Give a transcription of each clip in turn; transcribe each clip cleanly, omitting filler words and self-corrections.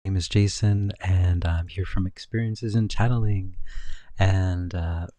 name is Jason, and I'm here from Experiences in Channeling. And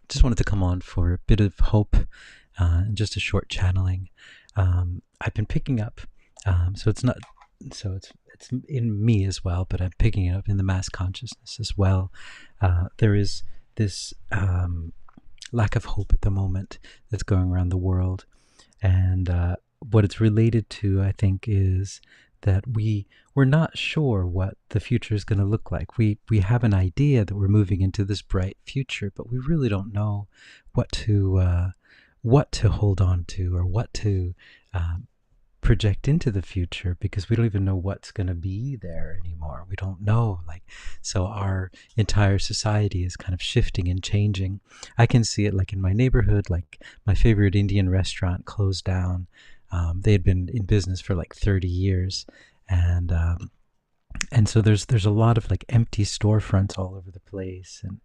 just wanted to come on for a bit of hope and just a short channeling. I've been picking up, so it's not, so it's in me as well, but I'm picking it up in the mass consciousness as well. There is this lack of hope at the moment that's going around the world, and what it's related to, I think, is that we're not sure what the future is going to look like. We have an idea that we're moving into this bright future, but we really don't know what to hold on to, or what to project into the future, because we don't even know what's going to be there anymore. We don't know, so our entire society is kind of shifting and changing. I can see it like in my neighborhood, like my favorite Indian restaurant closed down. They had been in business for like 30 years, and so there's a lot of like empty storefronts all over the place, and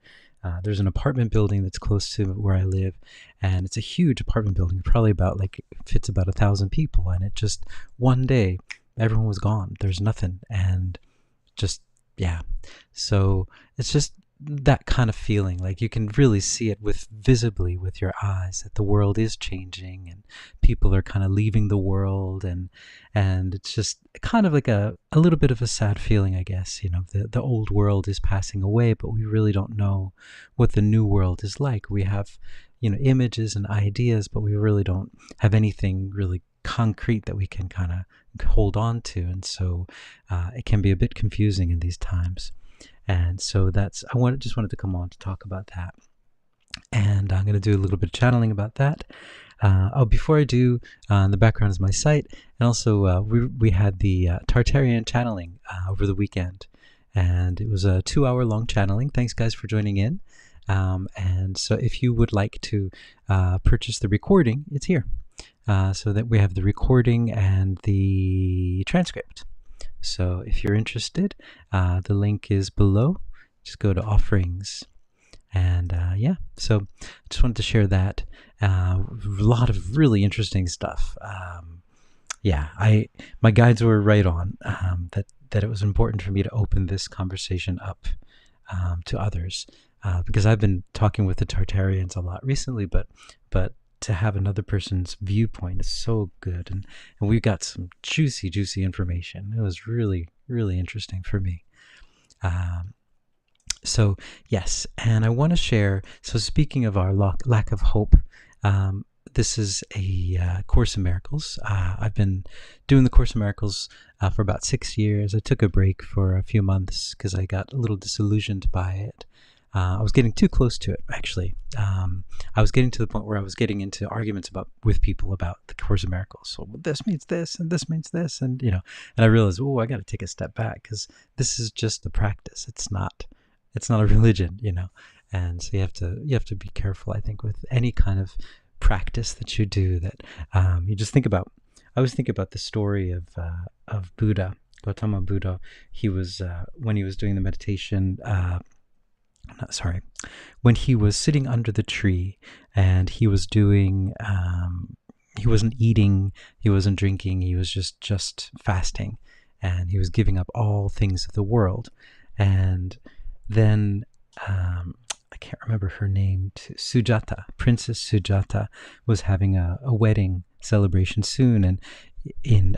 there's an apartment building that's close to where I live, and it's a huge apartment building, probably about fits about 1,000 people, and it just one day everyone was gone. There's nothing, and just so it's just that kind of feeling. Like you can really see it visibly with your eyes, that the world is changing and people are kind of leaving the world, and it's just kind of like a little bit of a sad feeling, I guess. The old world is passing away, but we really don't know what the new world is like. We have images and ideas, but we really don't have anything really concrete that we can kind of hold on to, and so it can be a bit confusing in these times. And so just wanted to come on to talk about that. And I'm going to do a little bit of channeling about that. Before I do, in the background is my site. And also, we had the Tartarian channeling over the weekend. And it was a 2-hour-long channeling. Thanks, guys, for joining in. And so if you would like to purchase the recording, it's here. So that we have the recording and the transcript. So if you're interested, the link is below. Just go to offerings. And so I just wanted to share that. A lot of really interesting stuff. My guides were right on that it was important for me to open this conversation up to others, because I've been talking with the Tartarians a lot recently, but to have another person's viewpoint is so good, and we got some juicy information. It was really, really interesting for me. So yes, and I want to share, so speaking of our lack of hope, this is a Course in Miracles. I've been doing the Course in Miracles for about 6 years. I took a break for a few months because I got a little disillusioned by it. I was getting too close to it, actually. I was getting to the point where I was getting into arguments with people about the Course in Miracles. So this means this, and this means this, and and I realized, I got to take a step back, because this is just a practice. It's not a religion, And so you have to be careful, I think, with any kind of practice that you do. That you just think about. I always think about the story of Buddha, Gautama Buddha. He was when he was doing the meditation. When he was sitting under the tree, and he was doing, he wasn't eating, he wasn't drinking, he was just fasting, and he was giving up all things of the world. And then, I can't remember her name, Sujata, Princess Sujata, was having a wedding celebration soon. And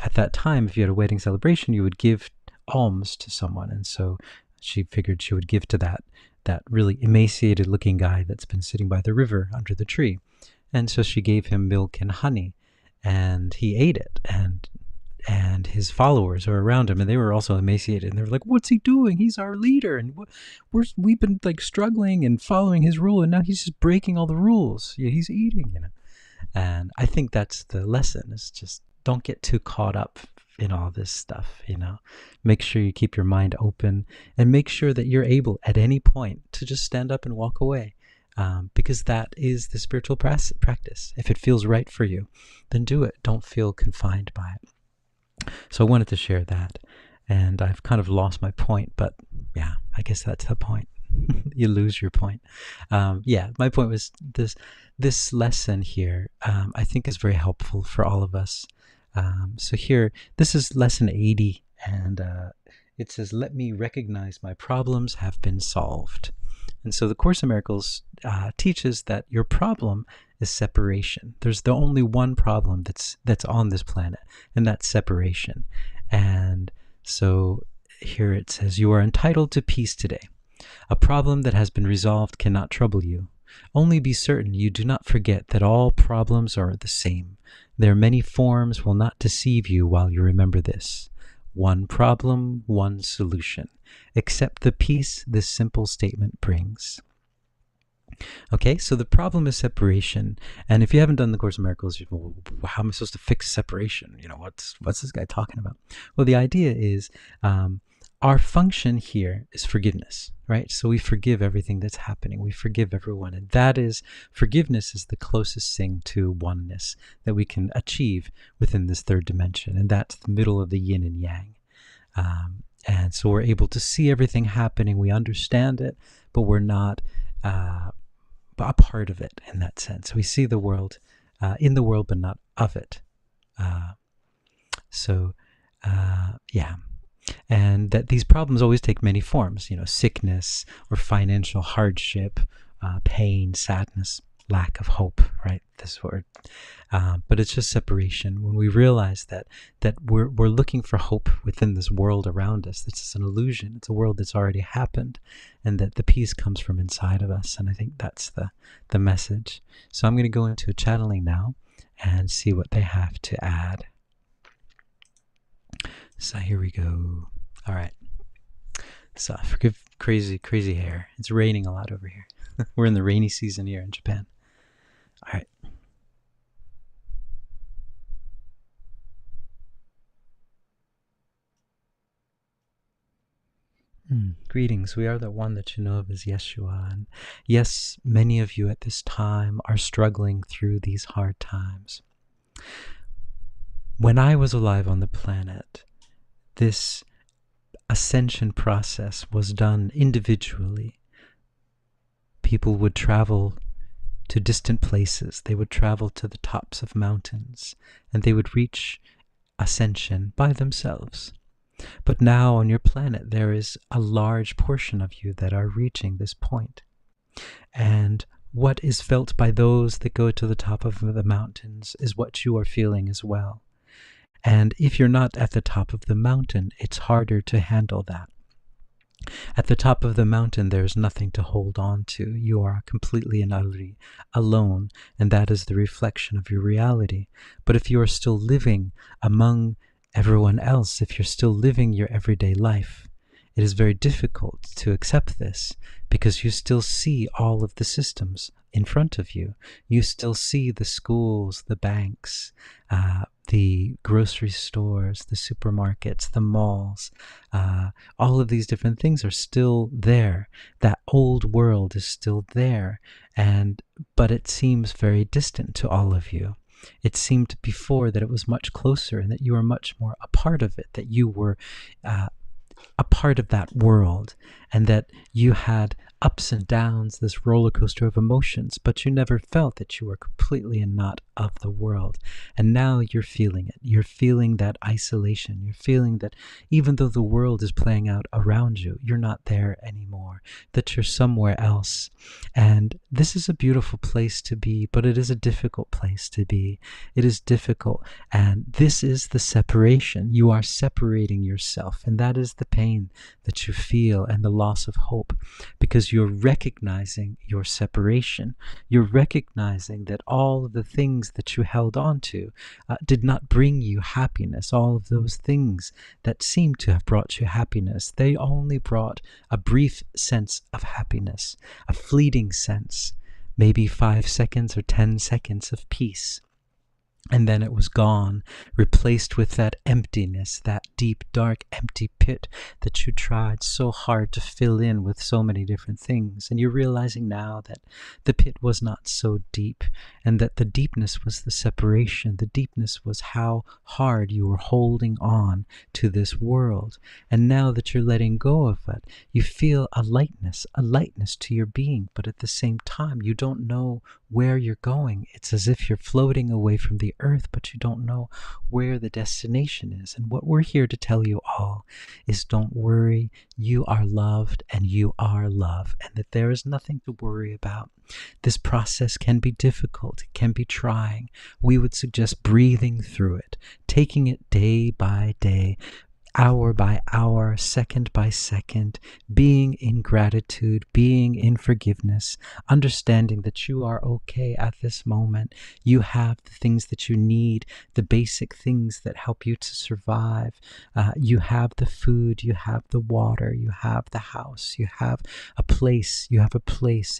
at that time, if you had a wedding celebration, you would give alms to someone. And so she figured she would give to that really emaciated looking guy that's been sitting by the river under the tree. And so she gave him milk and honey, and he ate it, and his followers were around him, and they were also emaciated, and they were like, what's he doing? He's our leader, and we've been struggling and following his rule, and now he's just breaking all the rules. He's eating, And I think that's the lesson, is just don't get too caught up in all this stuff. Make sure you keep your mind open, and make sure that you're able at any point to just stand up and walk away, because that is the spiritual practice. If it feels right for you, then do it. Don't feel confined by it. So I wanted to share that, and I've kind of lost my point, but I guess that's the point. You lose your point. My point was this lesson here, I think, is very helpful for all of us. So here, this is lesson 80, and it says, let me recognize my problems have been solved. And so the Course in Miracles teaches that your problem is separation. There's the only one problem that's on this planet, and that's separation. And so here it says, you are entitled to peace today. A problem that has been resolved cannot trouble you. Only be certain you do not forget that all problems are the same. Their many forms will not deceive you while you remember this. One problem, one solution. Accept the peace this simple statement brings. Okay, so the problem is separation. And if you haven't done the Course in Miracles, well, how am I supposed to fix separation? What's this guy talking about? Well, the idea is our function here is forgiveness, right? So we forgive everything that's happening. We forgive everyone. And forgiveness is the closest thing to oneness that we can achieve within this third dimension. And that's the middle of the yin and yang. And so we're able to see everything happening. We understand it, but we're not a part of it in that sense. We see the world in the world, but not of it. Yeah. And that these problems always take many forms, sickness or financial hardship, pain, sadness, lack of hope, right? This word. But it's just separation. When we realize that we're looking for hope within this world around us, this is an illusion. It's a world that's already happened, and that the peace comes from inside of us. And I think that's the message. So I'm going to go into a channeling now and see what they have to add. So here we go. All right. So forgive crazy hair. It's raining a lot over here. We're in the rainy season here in Japan. All right. Greetings. We are the one that you know of as Yeshua. And yes, many of you at this time are struggling through these hard times. When I was alive on the planet, this ascension process was done individually. People would travel to distant places. They would travel to the tops of mountains, and they would reach ascension by themselves. But now on your planet, there is a large portion of you that are reaching this point. And what is felt by those that go to the top of the mountains is what you are feeling as well. And if you're not at the top of the mountain, it's harder to handle that. At the top of the mountain, there's nothing to hold on to. You are completely and utterly alone, and that is the reflection of your reality. But if you are still living among everyone else, if you're still living your everyday life, it is very difficult to accept this, because you still see all of the systems in front of you. You still see the schools, the banks, the grocery stores, the supermarkets, the malls. All of these different things are still there. That old world is still there, but it seems very distant to all of you. It seemed before that it was much closer, and that you were much more a part of it, that you were a part of that world, and that you had ups and downs, this roller coaster of emotions, but you never felt that you were completely and not of the world. And now you're feeling it. You're feeling that isolation. You're feeling that even though the world is playing out around you, you're not there anymore, that you're somewhere else. And this is a beautiful place to be, but it is a difficult place to be. It is difficult. And this is the separation. You are separating yourself, and that is the pain that you feel and the loss of hope, because you're recognizing your separation. You're recognizing that all of the things that you held on to did not bring you happiness. All of those things that seemed to have brought you happiness, they only brought a brief sense of happiness, a fleeting sense, maybe 5 seconds or 10 seconds of peace. And then it was gone, replaced with that emptiness, that deep, dark, empty pit that you tried so hard to fill in with so many different things. And you're realizing now that the pit was not so deep, and that the deepness was the separation. The deepness was how hard you were holding on to this world. And now that you're letting go of it, you feel a lightness to your being. But at the same time, you don't know where you're going. It's as if you're floating away from the the earth, but you don't know where the destination is. And what we're here to tell you all is don't worry, you are loved and you are love, and that there is nothing to worry about. This process can be difficult, it can be trying. We would suggest breathing through it, taking it day by day, hour by hour, second by second, being in gratitude, being in forgiveness, understanding that you are okay at this moment. You have the things that you need, the basic things that help you to survive. You have the food, you have the water, you have the house, you have a place,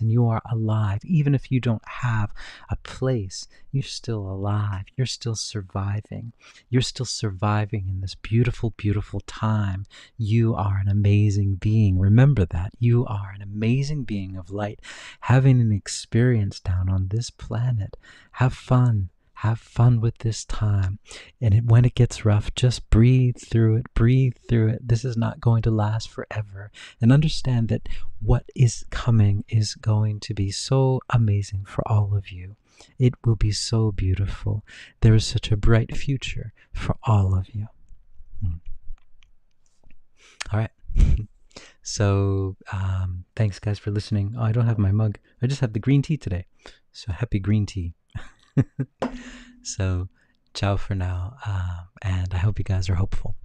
and you are alive. Even if you don't have a place, you're still alive. You're still surviving. You're still surviving in this beautiful, beautiful time. You are an amazing being. Remember that. You are an amazing being of light, having an experience down on this planet. Have fun. Have fun with this time. And when it gets rough, just breathe through it. Breathe through it. This is not going to last forever. And understand that what is coming is going to be so amazing for all of you. It will be so beautiful. There is such a bright future for all of you. All right. So thanks, guys, for listening. Oh, I don't have my mug. I just have the green tea today. So happy green tea. So ciao for now. And I hope you guys are hopeful.